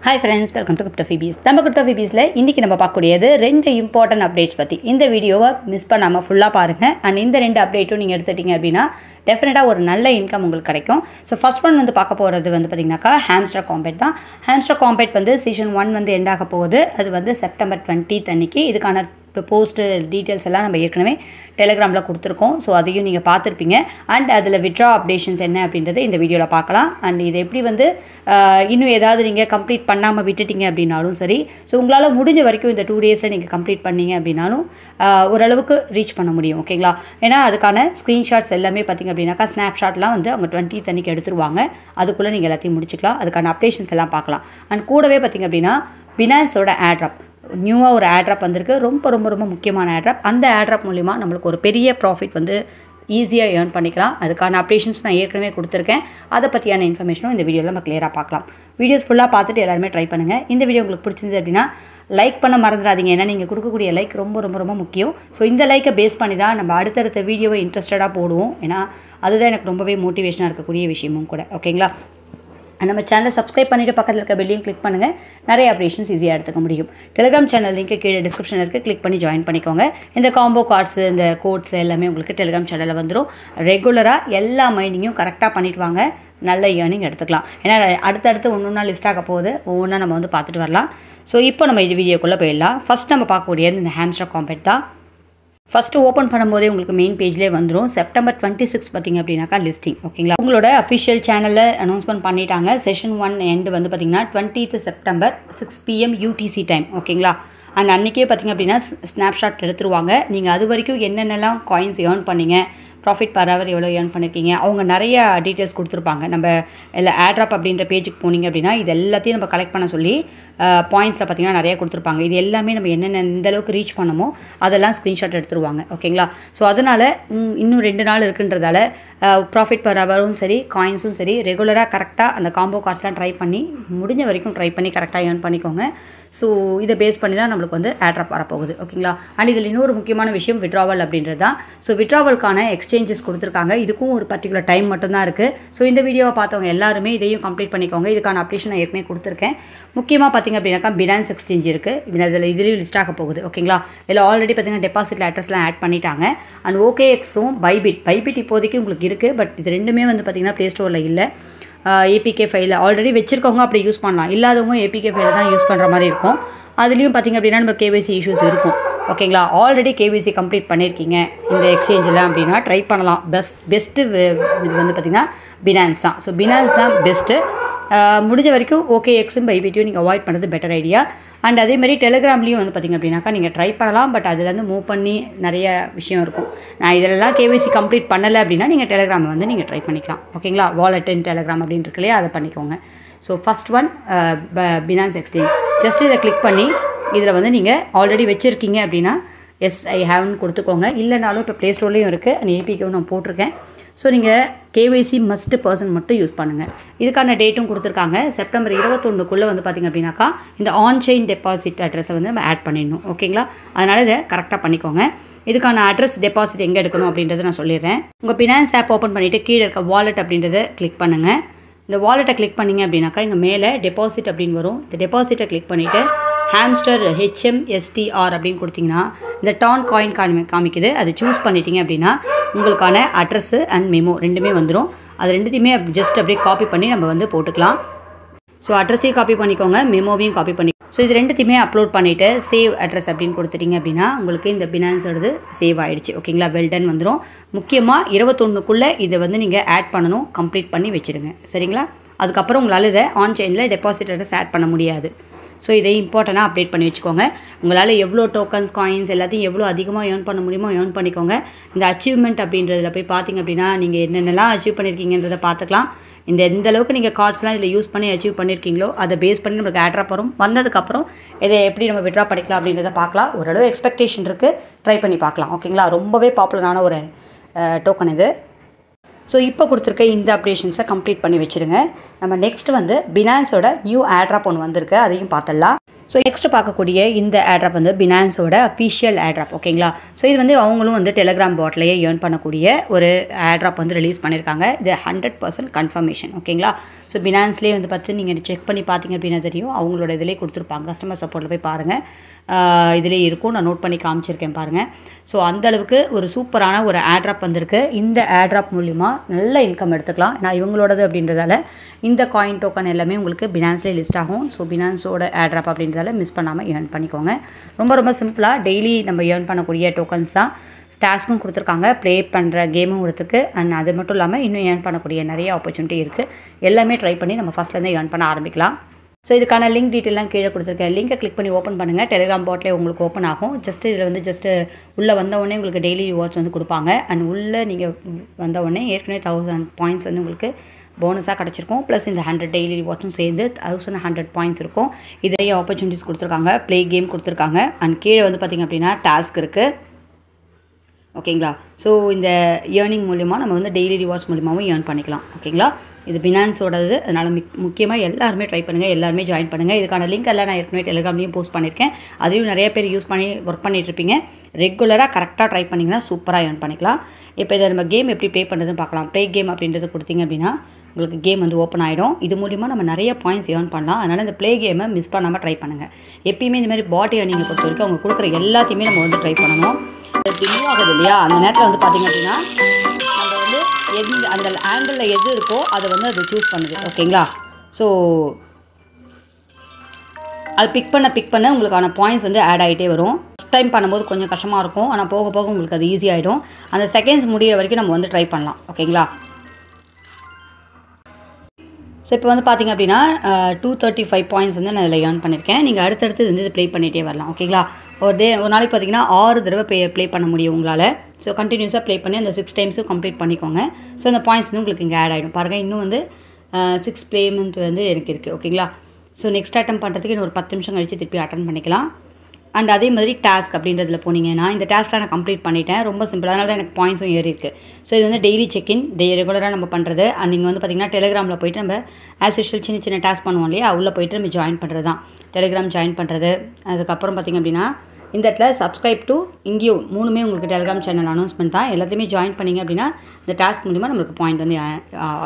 Hi friends, welcome to CryptoPhoebes. நம்ம CryptoPhoebesல இன்னைக்கு நம்ம பார்க்கக்கூடியது ரெண்டு இம்பார்ட்டன்ட் அப்டேட்ஸ் பத்தி. இந்த வீடியோவை மிஸ் பண்ணாம ஃபுல்லா பாருங்க. and இந்த ரெண்டு அப்டேட்டும் நீங்க எடுத்துட்டீங்க அப்படினா டெஃபினட்டா ஒரு நல்ல இன்கம் உங்களுக்கு கிடைக்கும். ஸோ ஃபர்ஸ்ட் ஒன் வந்து பார்க்க போகிறது வந்து பார்த்தீங்கன்னாக்கா ஹாம்ஸ்டர் காம்பேட் தான். ஹாம்ஸ்டர் காம்பேட் வந்து சீசன் 1 வந்து எண்ட் ஆக போகுது. அது வந்து செப்டம்பர் 20th அன்னைக்கு. இதுக்கான போஸ்ட் டீட்டெயில்ஸ் எல்லாம் நம்ம ஏற்கனவே டெலிகிராமில் கொடுத்துருக்கோம். ஸோ அதையும் நீங்கள் பார்த்துருப்பீங்க. அண்ட் அதில் விட்ரா அப்டேஷன்ஸ் என்ன அப்படின்றத இந்த வீடியோவில் பார்க்கலாம். அண்ட் இது எப்படி வந்து இன்னும் ஏதாவது நீங்கள் கம்ப்ளீட் பண்ணாமல் விட்டுட்டீங்க அப்படின்னாலும் சரி, ஸோ உங்களால் முடிஞ்ச வரைக்கும் இந்த 2 days நீங்கள் கம்ப்ளீட் பண்ணீங்க அப்படின்னாலும் ஓரளவுக்கு ரீச் பண்ண முடியும். ஓகேங்களா? ஏன்னா அதுக்கான ஸ்க்ரீன்ஷாட்ஸ் எல்லாமே பார்த்திங்க அப்படின்னாக்கா ஸ்னாப்ஷாட்லாம் வந்து அவங்க 20th அன்னைக்கு எடுத்துருவாங்க. அதுக்குள்ளே நீங்கள் எல்லாத்தையும் முடிச்சுக்கலாம். அதுக்கான அப்டேஷன்ஸ் எல்லாம் பார்க்கலாம். அண்ட் கூடவே பார்த்திங்க அப்படின்னா பினான்ஸோட ஆட்ராப் நியூவாக ஒரு ஆட்ராப் வந்திருக்கு. ரொம்ப முக்கியமான ஆட்ராப். அந்த ஆட்ராப் மூலிமா நம்மளுக்கு ஒரு பெரிய ப்ராஃபிட் வந்து ஈஸியாக ஏர்ன் பண்ணிக்கலாம். அதுக்கான அப்டேஷன்ஸ் நான் ஏற்கனவே கொடுத்துருக்கேன். அதை பற்றியான இன்ஃபர்மேஷனும் இந்த வீடியோவில் நம்ம கிளியராக பார்க்கலாம். வீடியோஸ் ஃபுல்லாக பார்த்துட்டு எல்லாருமே ட்ரை பண்ணுங்கள். இந்த வீடியோ உங்களுக்கு பிடிச்சிருந்தது அப்படின்னா லைக் பண்ண மறந்துடாதீங்க. ஏன்னா நீங்கள் கொடுக்கக்கூடிய லைக் ரொம்ப முக்கியம். ஸோ இந்த லைக்கை பேஸ் பண்ணி தான் நம்ம அடுத்தடுத்த வீடியோவை இன்ட்ரெஸ்டடாக போடுவோம். ஏன்னா அதுதான் எனக்கு ரொம்பவே மோட்டிவேஷனாக இருக்கக்கூடிய விஷயமும் கூட. ஓகேங்களா? நம்ம சேனலை சப்ஸ்கிரைப் பண்ணிவிட்டு பக்கத்தில் இருக்க பெல்லையும் கிளிக் பண்ணுங்கள். நிறைய அப்டேஷன்ஸ் ஈஸியாக எடுத்துக்க முடியும். டெலிகிராம் சேனல் லிங்க் கீழே டிஸ்கிரிப்ஷனில் இருக்குது. கிளிக் பண்ணி ஜாயின் பண்ணிக்கோங்க. இந்த காம்போ கார்ட்ஸு இந்த கோட்ஸ் எல்லாமே உங்களுக்கு டெலிகிராம் சேனலில் வந்துடும். ரெகுலராக எல்லா மைனிங்கும் கரெக்டாக பண்ணிட்டு வாங்க. நல்ல ஏர்னிங் எடுத்துக்கலாம். ஏன்னா அடுத்தடுத்து ஒன்றா லிஸ்ட் ஆக போகுது. ஒவ்வொன்றா நம்ம வந்து பார்த்துட்டு வரலாம். ஸோ இப்போ நம்ம இது வீடியோக்குள்ளே போயிடலாம். ஃபஸ்ட் நம்ம பார்க்கக்கூடியது இந்த ஹாம்ஸ்டர் காம்பேட் தான். ஃபஸ்ட்டு ஓப்பன் பண்ணும்போதே உங்களுக்கு மெயின் பேஜ்லேயே வந்துடும். செப்டம்பர் 26 பார்த்திங்க அப்படின்னாக்கா லிஸ்டிங். ஓகேங்களா? உங்களோட அஃபிஷியல் சேனலில் அனௌன்ஸ்மெண்ட் பண்ணிட்டாங்க. செஷன் 1 எண்டு வந்து பார்த்திங்கன்னா 20th September 6 PM UTC time. ஓகேங்களா? அண்ட் அன்றைக்கே பார்த்திங்க அப்படின்னா ஸ்னாப்ஷாட் எடுத்துருவாங்க. நீங்கள் அது வரைக்கும் என்னென்னலாம் காயின்ஸ் ஏர்ன் பண்ணிங்க, ப்ராஃபிட் பர் ஹவர் எவ்வளோ ஏர்ன் பண்ணியிருக்கீங்க, அவங்க நிறைய டீட்டெயில்ஸ் கொடுத்துருப்பாங்க. நம்ம இல்லை ஆட்ராப் அப்படின்ற பேஜுக்கு போனீங்க அப்படின்னா இது எல்லாத்தையும் நம்ம கலெக்ட் பண்ண சொல்லி பாயிண்ட்ஸில் பார்த்திங்கன்னா நிறைய கொடுத்துருப்பாங்க. இது எல்லாமே நம்ம என்னென்ன எந்த அளவுக்கு ரீச் பண்ணமோ அதெல்லாம் ஸ்க்ரீன்ஷாட் எடுத்துருவாங்க. ஓகேங்களா? ஸோ அதனால் இன்னும் 2 நாள் இருக்குன்றதால ப்ராஃபிட் பர் ஹவரும் சரி காயின்ஸும் சரி ரெகுலராக கரெக்டாக அந்த காம்போ கார்ட்ஸ்லாம் ட்ரை பண்ணி முடிஞ்ச வரைக்கும் ட்ரை பண்ணி கரெக்டாக ஏர்ன் பண்ணிக்கோங்க. ஸோ இதை பேஸ் பண்ணி தான் நம்மளுக்கு வந்து ஆட்ராப் வரப்போகுது. ஓகேங்களா? அண்ட் இதில் இன்னொரு முக்கியமான விஷயம் விட்ராவல் அப்படின்றது தான். ஸோ விட்ராவலுக்கான எக்ஸ்சேஞ்சஸ் கொடுத்துருக்காங்க. இதுக்கும் ஒரு பர்டிகுலர் டைம் மட்டும்தான் இருக்குது. ஸோ இந்த வீடியோவை பார்த்தவங்க எல்லாருமே இதையும் கம்ப்ளீட் பண்ணிக்கோங்க. இதுக்கான அப்டேஷன் நான் ஏற்கனவே கொடுத்துருக்கேன். முக்கியமாக பார்த்திங்க அப்படின்னாக்கா பினான்ஸ் எக்ஸ்சேஞ்ச் இருக்குது. அதில் இதுலேயும் லிஸ்ட் ஆக போகுது. ஓகேங்களா? இதில் ஆல்ரெடி பார்த்திங்கன்னா டெபாசிட் அட்ரஸ்லாம் ஆட் பண்ணிட்டாங்க. அண்ட் OKXும் பைபிட் இப்போதைக்கு உங்களுக்கு இருக்குது. பட் இது ரெண்டுமே வந்து பார்த்திங்கன்னா ப்ளே ஸ்டோரில் இல்லை. ஏபிகே ஃபைலில் ஆல்ரெடி வச்சுருக்கவங்க அப்படி யூஸ் பண்ணலாம். இல்லாதவங்க ஏபிகே ஃபைலில் தான் யூஸ் பண்ணுற மாதிரி இருக்கும். அதுலேயும் பார்த்திங்க அப்படின்னா நம்ம KYC இஷ்யூஸ் இருக்கும். ஓகேங்களா? ஆல்ரெடி KYC கம்ப்ளீட் பண்ணியிருக்கீங்க இந்த எக்ஸ்சேஞ்சில் அப்படின்னா ட்ரை பண்ணலாம். பெஸ்ட்டு இது வந்து பார்த்திங்கன்னா பினான்ஸ் தான். ஸோ பினான்ஸ் தான் பெஸ்ட்டு. முடிஞ்ச வரைக்கும் OKXும் பைபிட்டையும் நீங்கள் அவாய்ட் பண்ணுறது பெட்டர் ஐடியா. அண்ட் அதேமாதிரி டெலிகிராம்லேயும் வந்து பார்த்திங்க அப்படின்னாக்கா நீங்கள் ட்ரை பண்ணலாம். பட் அதுலேருந்து மூவ் பண்ணி நிறைய விஷயம் இருக்கும். நான் இதிலலாம் KYC கம்ப்ளீட் பண்ணலை அப்படின்னா நீங்கள் டெலிகிராமை வந்து நீங்கள் ட்ரை பண்ணிக்கலாம். ஓகேங்களா? வாலெட் இன் டெலிகிராம் அப்படின்னு இருக்குல்லையே அதை பண்ணிக்கோங்க. So first one finance exchange. Just இதை கிளிக் பண்ணி இதில் வந்து நீங்கள் ஆல்ரெடி வச்சுருக்கீங்க அப்படின்னா எஸ் ஐ ஹேவ்னு கொடுத்துக்கோங்க. இல்லைனாலும் இப்போ ப்ளே ஸ்டோர்லேயும் இருக்குது. அந்த ஏபிக்கும் நான் போட்டிருக்கேன். ஸோ நீங்கள் KYC மஸ்ட் பர்சன் மட்டும் யூஸ் பண்ணுங்கள். இதுக்கான டேட்டும் கொடுத்துருக்காங்க. செப்டம்பர் 21க்குள்ளே வந்து பார்த்திங்க அப்படின்னாக்கா இந்த ஆன்செயின் டெபாசிட் அட்ரஸை வந்து நம்ம ஆட் பண்ணிடணும். ஓகேங்களா? அதனால் இதை கரெக்டாக பண்ணிக்கோங்க. இதுக்கான அட்ரஸ் டெபாசிட் எங்கே எடுக்கணும் அப்படின்றத நான் சொல்லிடுறேன். உங்கள் பினான்ஸ் ஆப் ஓப்பன் பண்ணிவிட்டு கீழே இருக்க வாலெட் அப்படின்றத கிளிக் பண்ணுங்கள். இந்த வாலெட்டை கிளிக் பண்ணிங்க அப்படின்னாக்கா இங்கே மேலே டெபாசிட் அப்படின்னு வரும். இந்த டெபாசிட்டை கிளிக் பண்ணிவிட்டு ஹாம்ஸ்டர் HMSTR அப்படின்னு கொடுத்திங்கன்னா இந்த டான் காயின் காமிக்குது. அதை சூஸ் பண்ணிட்டீங்க அப்படின்னா உங்களுக்கான அட்ரஸு அண்ட் மெமோ ரெண்டுமே வந்துடும். அது ரெண்டுத்தையுமே ஜஸ்ட் அப்படியே காப்பி பண்ணி நம்ம வந்து போட்டுக்கலாம். ஸோ அட்ரஸையும் காப்பி பண்ணிக்கோங்க, மெமோவையும் காப்பி பண்ணி. ஸோ இது ரெண்டுத்தையுமே அப்லோட் பண்ணிவிட்டு சேவ் அட்ரஸ் அப்படின்னு கொடுத்துட்டிங்க அப்படின்னா உங்களுக்கு இந்த பினான்ஸோடது சேவ் ஆகிடுச்சு. ஓகேங்களா? வெல்டன் வந்துடும். முக்கியமாக 21க்குள்ளே இதை வந்து நீங்கள் ஆட் பண்ணணும். கம்ப்ளீட் பண்ணி வச்சுருங்க. சரிங்களா? அதுக்கப்புறம் உங்களால் இதை ஆன்செயினில் டெபாசிட் அட்ரஸ் ஆட் பண்ண முடியாது. ஸோ இதை இம்பார்ட்டண்ட்டாக அப்டேட் பண்ணி வச்சுக்கோங்க. உங்களால் எவ்வளோ டோக்கன்ஸ் காயின்ஸ் எல்லாத்தையும் எவ்வளோ அதிகமாக ஏர்ன் பண்ண முடியுமோ ஏர்ன் பண்ணிக்கோங்க. இந்த அச்சீவ்மெண்ட் அப்படின்றதில் போய் பார்த்திங்க அப்படின்னா நீங்கள் என்னென்னலாம் அச்சீவ் பண்ணியிருக்கீங்கன்றதை பார்த்துக்கலாம். எந்த அளவுக்கு நீங்கள் கார்ட்ஸ்லாம் இதில் யூஸ் பண்ணி அச்சீவ் பண்ணியிருக்கீங்களோ அதை பேஸ் பண்ணி நம்மளுக்கு ஆட்ராப் வரும். வந்ததுக்கப்புறம் இதை எப்படி நம்ம விட்ரா பண்ணிக்கலாம் அப்படின்றத பார்க்கலாம். ஓரளவு எக்ஸ்பெக்டேஷன் இருக்குது. ட்ரை பண்ணி பார்க்கலாம். ஓகேங்களா? ரொம்பவே பாப்புலரான ஒரு டோக்கன் இது. ஸோ இப்போ கொடுத்துருக்க இந்த அப்டேஷன்ஸை கம்ப்ளீட் பண்ணி வச்சுருங்க. நம்ம நெக்ஸ்ட் வந்து பினான்ஸோட நியூ ஆட்ராப் ஒன்று வந்திருக்கு. அதையும் பார்த்துடலாம். ஸோ நெக்ஸ்ட் பார்க்கக்கூடிய இந்த ஏர்ட்ராப் வந்து பினான்ஸோட அஃபிஷியல் ஏர்ட்ராப் ஓகேங்களா. ஸோ இது வந்து அவங்களும் வந்து டெலிகிராம் பாட்லேயே ஏர்ன் பண்ணக்கூடிய ஒரு ஏர்ட்ராப் வந்து ரிலீஸ் பண்ணியிருக்காங்க. இது 100% கன்ஃபர்மேஷன் ஓகேங்களா. ஸோ பினான்ஸ்லேயே வந்து பார்த்து நீங்கள் செக் பண்ணி பார்த்தீங்க அப்படின்னா தெரியும், அவங்களோட இதிலே கொடுத்துருப்பாங்க. கஸ்டமர் சப்போர்ட்டில் போய் பாருங்கள், இதிலே இருக்கும். நான் நோட் பண்ணி காமிச்சிருக்கேன் பாருங்கள். ஸோ அந்தளவுக்கு ஒரு சூப்பரான ஒரு ஏர்ட்ராப் வந்திருக்கு. இந்த ஏர்ட்ராப் மூலிமா நல்ல இன்கம் எடுத்துக்கலாம். ஏன்னா இவங்களோடது அப்படின்றதால இந்த காயின் டோக்கன் எல்லாமே உங்களுக்கு பினான்ஸ்லேயே லிஸ்ட் ஆகும். ஸோ பினான்ஸோட ஏர்ட்ராப் அப்படின்றதால மிஸ் பண்ணாமல் ஏர்ன் பண்ணிக்கோங்க. ரொம்ப ரொம்ப சிம்பிளாக டெய்லி நம்ம ஏர்ன் பண்ணக்கூடிய டோக்கன்ஸ் தான். டாஸ்க்கும் கொடுத்துருக்காங்க, ப்ளே பண்ணுற கேமும் கொடுத்துருக்கு. அண்ட் அது மட்டும் இல்லாமல் இன்னும் ஏர்ன் பண்ணக்கூடிய நிறைய ஆப்பர்ச்சுனிட்டி இருக்குது. எல்லாமே ட்ரை பண்ணி நம்ம ஃபஸ்ட்லேருந்தே ஏர்ன் பண்ண ஆரம்பிக்கலாம். ஸோ இதுக்கான லிங்க் டீட்டெயிலாம் கீழே கொடுத்துருக்கேன். லிங்கை கிளிக் பண்ணி ஓப்பன் பண்ணுங்கள். டெலிகிராம் பாட்லேயே உங்களுக்கு ஓப்பன் ஆகும். இதில் வந்து உள்ளே வந்தவுடனே உங்களுக்கு டெய்லி ரிவார்ட்ஸ் வந்து கொடுப்பாங்க. அண்ட் உள்ளே நீங்கள் வந்தவுடனே ஏற்கனவே 1000 பாயிண்ட்ஸ் வந்து உங்களுக்கு போனஸாக கிடச்சிருக்கும். ப்ளஸ் இந்த 100 டெய்லி ரிவார்ட்ஸும் சேர்ந்து 1100 பாயிண்ட்ஸ் இருக்கும். இதே ஆப்பர்ச்சுனிட்டிஸ் கொடுத்துருக்காங்க, ப்ளே கேம் கொடுத்துருக்காங்க. அண்ட் கீழே வந்து பார்த்திங்க அப்படின்னா டாஸ்க் இருக்குது ஓகேங்களா. ஸோ இந்த ஏர்னிங் மூலிமா நம்ம வந்து டெய்லி ரிவார்ட்ஸ் மூலிமாவும் ஏர்ன் பண்ணிக்கலாம் ஓகேங்களா. இது பினான்ஸோடது. அதனால் முக்கியமாக எல்லாருமே ட்ரை பண்ணுங்கள், எல்லாருமே ஜாயின் பண்ணுங்கள். இதுக்கான லிங்க் எல்லாம் நான் ஏற்கனவே டெலிகிராம்லேயும் போஸ்ட் பண்ணியிருக்கேன். அதையும் நிறைய பேர் யூஸ் பண்ணி ஒர்க் பண்ணிகிட்ருப்பீங்க. ரெகுலராக கரெக்டாக ட்ரை பண்ணிங்கன்னா சூப்பராக ஏர்ன் பண்ணிக்கலாம். இப்போ இதை நம்ம கேம் எப்படி ப்ளே பண்ணுறதுன்னு பார்க்கலாம். ப்ளே கேம் அப்படின்றது கொடுத்தீங்க அப்படின்னா உங்களுக்கு கேம் வந்து ஓப்பன் ஆகிடும். இது மூலிமா நம்ம நிறைய பாயிண்ட்ஸ் ஏர்ன் பண்ணலாம். அதனால் இந்த ப்ளே கேமை மிஸ் பண்ணாமல் ட்ரை பண்ணுங்கள். எப்பயுமே இந்த மாதிரி பாட் ஏர்னிங்கை பொறுத்த வரைக்கும் அவங்க கொடுக்குற எல்லாத்தையுமே நம்ம வந்து ட்ரை பண்ணணும். ரிவ்யூ ஆகுது இல்லையா, அந்த நேரத்தில் வந்து பார்த்திங்க அப்படின்னா நம்ம வந்து அந்த ஆங்கிளில் எது இருக்கோ அதை வந்து அது சூஸ் பண்ணுது ஓகேங்களா. ஸோ அது பிக் பண்ண உங்களுக்கான பாயிண்ட்ஸ் வந்து ஆட் ஆகிட்டே வரும். ஃபஸ்ட் டைம் பண்ணும்போது கொஞ்சம் கஷ்டமாக இருக்கும், ஆனால் போக போக உங்களுக்கு அது ஈஸியாகிடும். அந்த செகண்ட்ஸ் முடிகிற வரைக்கும் நம்ம வந்து ட்ரை பண்ணலாம் ஓகேங்களா. ஸோ இப்போ வந்து பார்த்திங்க அப்படின்னா 235 பாயிண்ட்ஸ் வந்து நான் இதில் ஏர்ன் பண்ணியிருக்கேன். நீங்கள் அடுத்தடுத்து வந்து ப்ளே பண்ணிகிட்டே வரலாம் ஓகேங்களா. ஒரு நாளைக்கு பார்த்திங்கன்னா 6 தடவை ப்ளே பண்ண முடியும் உங்களால். ஸோ கண்டினியூஸாக ப்ளே பண்ணி அந்த 6 டைம்ஸும் கம்ப்ளீட் பண்ணிக்கோங்க. ஸோ அந்த பாயிண்ட்ஸ் வந்து உங்களுக்கு இங்கே ஆட் ஆகிடும். பாருங்கள், இன்னும் வந்து 6 பேமெண்ட் வந்து எனக்கு இருக்குது ஓகேங்களா. ஸோ நெக்ஸ்ட் அட்டன் பண்ணுறதுக்கு இன்னும் ஒரு 10 நிமிஷம் கழித்து திருப்பி அட்டன் பண்ணிக்கலாம். அண்ட் அதே மாதிரி டாஸ்க் அப்படின்றதுல போனீங்கன்னா இந்த டாஸ்க்கெலாம் நான் கம்ப்ளீட் பண்ணிட்டேன். ரொம்ப சிம்பிள், அதனால தான் எனக்கு பாயிண்ட்ஸும் ஏறி இருக்குது. ஸோ இது வந்து டெய்லி செக்இன் ரெகுலராக நம்ம பண்ணுறது. அண்ட் நீங்கள் வந்து பார்த்திங்கன்னா டெலிகிராமில் போய்ட்டு நம்ம ஆஸ் யூஷுவல் சின்ன டாஸ்க் பண்ணுவோம் இல்லையா, உள்ளே போய்ட்டு நம்ம ஜாயின் பண்ணுறது தான். டெலிகிராம் ஜாயின் பண்ணுறது. அதுக்கப்புறம் பார்த்திங்க அப்படின்னா இந்த இடத்துல சப்ஸ்கிரைப் டு இங்கேயும் 3மே உங்களுக்கு டெலிகிராம் சேனல் அனௌன்ஸ்மெண்ட் தான். எல்லாத்தையுமே ஜாயின் பண்ணிங்க அப்படின்னா இந்த டாஸ்க் மூலிமா நம்மளுக்கு பாயிண்ட் வந்து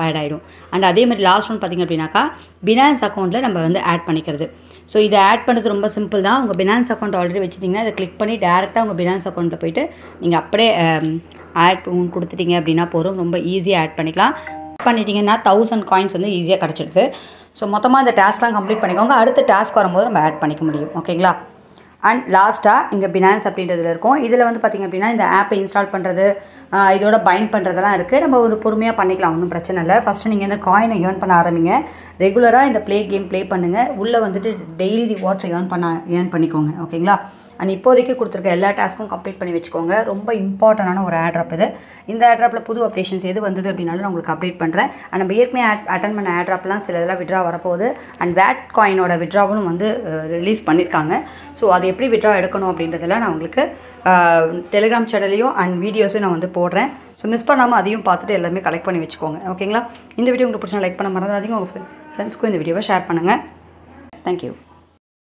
ஆட் ஆகிடும். அண்ட் அதே மாதிரி லாஸ்ட் ஒன் பார்த்திங்க அப்படின்னாக்கா பினான்ஸ் அக்கௌண்ட்டில் நம்ம வந்து ஆட் பண்ணிக்கிறது. ஸோ இதை ஆட் பண்ணுறது ரொம்ப சிம்பிள் தான். உங்கள் பினான்ஸ் அக்கௌண்ட் ஆல்ரெடி வச்சுட்டிங்கன்னா அதை கிளிக் பண்ணி டேரெக்டாக உங்கள் பினான்ஸ் அக்கௌண்ட்டில் போய்ட்டு நீங்கள் அப்படியே ஆட் கொடுத்துட்டீங்க அப்படின்னா போதும். ரொம்ப ஈஸியாக ஆட் பண்ணிக்கலாம். பண்ணிட்டீங்கன்னா 1000 காயின்ஸ் வந்து ஈஸியாக கிடச்சிடுது. ஸோ மொத்தமாக இந்த டாஸ்க்லாம் கம்ப்ளீட் பண்ணிக்கோங்க. அடுத்த டாஸ்க் வரும்போது நம்ம ஆட் பண்ணிக்க முடியும் ஓகேங்களா. அண்ட் லாஸ்ட்டாக இங்கே பினான்ஸ் அப்படின்றதுல இருக்கும். இதில் வந்து பார்த்திங்க அப்படின்னா இந்த ஆப்பை இன்ஸ்டால் பண்ணுறது, இதோட பைண்ட் பண்ணுறதெல்லாம் இருக்குது. நம்ம ஒரு பொறுமையாக பண்ணிக்கலாம், ஒன்றும் பிரச்சனை இல்லை. ஃபஸ்ட்டு நீங்கள் இந்த காயினை ஏர்ன் பண்ண ஆரம்பிங்க. ரெகுலராக இந்த கேம் ப்ளே பண்ணுங்கள். உள்ளே வந்துட்டு டெய்லி ரிவார்ட்ஸை ஏர்ன் பண்ணிக்கோங்க ஓகேங்களா. அண்ட் இப்போதைக்கு கொடுத்துருக்க எல்லா டாஸ்க்கும் கம்ப்ளீட் பண்ணி வச்சுக்கோங்க. ரொம்ப இம்பார்ட்டண்டான ஒரு ஏர்ட்ராப் இது. இந்த ஏர்ட்ராப்பில் புது அப்டேஷன்ஸ் எது வந்தது அப்படின்னாலும் நான் உங்களுக்கு அப்டேட் பண்ணுறேன். அண்ட் நம்ம ஏற்கனவே அட்டன் பண்ண ஏர்ட்ராப்லாம் சில இதெல்லாம் விட்ரா வரப்போகுது. அண்ட் வேட் காயினோட விட்ராவும் வந்து ரிலீஸ் பண்ணியிருக்காங்க. ஸோ அது எப்படி விட்ரா எடுக்கணும் அப்படின்றதெல்லாம் நான் உங்களுக்கு டெலிகிராம் சேனல்லையும் அண்ட் வீடியோஸும் நான் வந்து போடுறேன். ஸோ மிஸ் பண்ணாமல் அதையும் பார்த்துட்டு எல்லாமே கலெக்ட் பண்ணி வச்சுக்கோங்க ஓகேங்களா. இந்த வீடியோ உங்களுக்கு பிடிச்சா லைக் பண்ண மறந்துடாதீங்க. உங்கள் ஃப்ரெண்ட்ஸ்க்கும் இந்த வீடியோவை ஷேர் பண்ணுங்கள். தேங்க்யூ.